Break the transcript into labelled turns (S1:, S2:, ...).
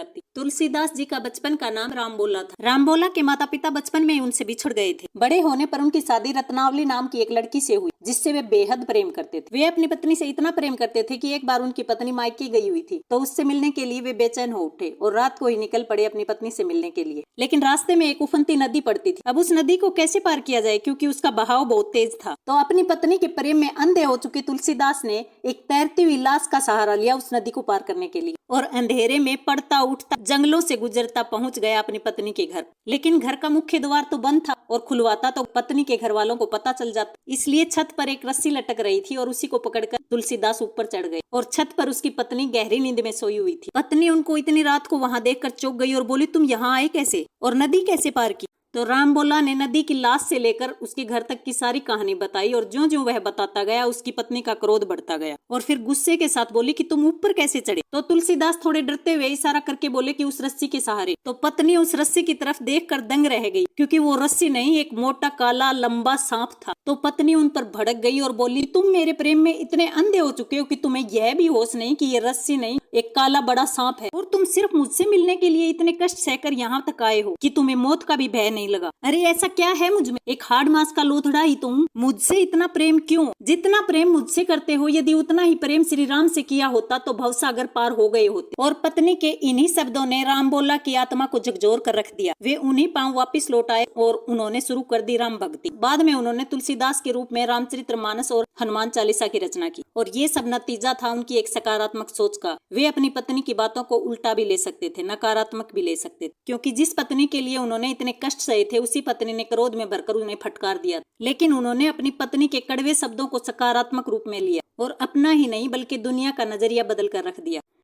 S1: जाती। तुलसीदास जी का बचपन का नाम रामबोला था। रामबोला के माता पिता बचपन में उनसे बिछड़ गए थे। बड़े होने पर उनकी शादी रत्नावली नाम की एक लड़की से हुई, जिससे वे बेहद प्रेम करते थे। वे अपनी पत्नी से इतना प्रेम करते थे कि एक बार उनकी पत्नी मायके गई हुई थी, तो उससे मिलने के लिए वे बेचैन हो उठे और रात को ही निकल पड़े अपनी पत्नी से मिलने के लिए। लेकिन रास्ते में एक उफनती नदी पड़ती थी। अब उस नदी को कैसे पार किया जाए, क्योंकि उसका बहाव बहुत तेज था। तो अपनी पत्नी के प्रेम में अंधे हो चुके तुलसीदास ने एक तैरती हुई लाश का सहारा लिया उस नदी को पार करने के लिए, और अंधेरे में पड़ता उठता जंगलों से गुजरता पहुंच गया अपनी पत्नी के घर। लेकिन घर का मुख्य द्वार तो बंद था, और खुलवाता तो पत्नी के घर वालों को पता चल जाता। इसलिए छत पर एक रस्सी लटक रही थी और उसी को पकड़कर तुलसीदास ऊपर चढ़ गए, और छत पर उसकी पत्नी गहरी नींद में सोई हुई थी। पत्नी उनको इतनी रात को वहां देखकर चौंक गई और बोली, तुम यहाँ आए कैसे और नदी कैसे पार की? तो रामबोला ने नदी की लाश से लेकर उसके घर तक की सारी कहानी बताई, और ज्यों-ज्यों वह बताता गया उसकी पत्नी का क्रोध बढ़ता गया, और फिर गुस्से के साथ बोली कि तुम ऊपर कैसे चढ़े? तो तुलसीदास थोड़े डरते हुए इशारा करके बोले कि उस रस्सी के सहारे। तो पत्नी उस रस्सी की तरफ देखकर दंग रह गई, क्योंकि वो रस्सी नहीं, एक मोटा काला लंबा सांप था। तो पत्नी उन पर भड़क गई और बोली, तुम मेरे प्रेम में इतने अंधे हो चुके हो कि तुम्हें यह भी होश नहीं कि ये रस्सी नहीं, एक काला बड़ा सांप है, और तुम सिर्फ मुझसे मिलने के लिए इतने कष्ट सहकर यहाँ तक आए हो कि तुम्हें मौत का भी भय नहीं लगा। अरे ऐसा क्या है मुझ में? एक हाड़ मांस का लोथड़ा ही तुम, मुझसे इतना प्रेम क्यों? जितना प्रेम मुझसे करते हो, यदि उतना ही प्रेम श्री राम से किया होता तो भवसागर पार हो गए होते। और पत्नी के इन्हीं शब्दों ने रामबोला की आत्मा को झकझोर कर रख दिया। वे उन्हीं पांव वापिस लौट आए और उन्होंने शुरू कर दी राम भक्ति। बाद में उन्होंने तुलसीदास के रूप में रामचरितमानस और हनुमान चालीसा की रचना की, और ये सब नतीजा था उनकी एक सकारात्मक सोच का। वे अपनी पत्नी की बातों को उल्टा भी ले सकते थे, नकारात्मक भी ले सकते थे, क्योंकि जिस पत्नी के लिए उन्होंने इतने कष्ट सहे थे, उसी पत्नी ने क्रोध में भरकर उन्हें फटकार दिया। लेकिन उन्होंने अपनी पत्नी के कड़वे शब्दों को सकारात्मक रूप में लिया, और अपना ही नहीं बल्कि दुनिया का नजरिया बदल कर रख दिया।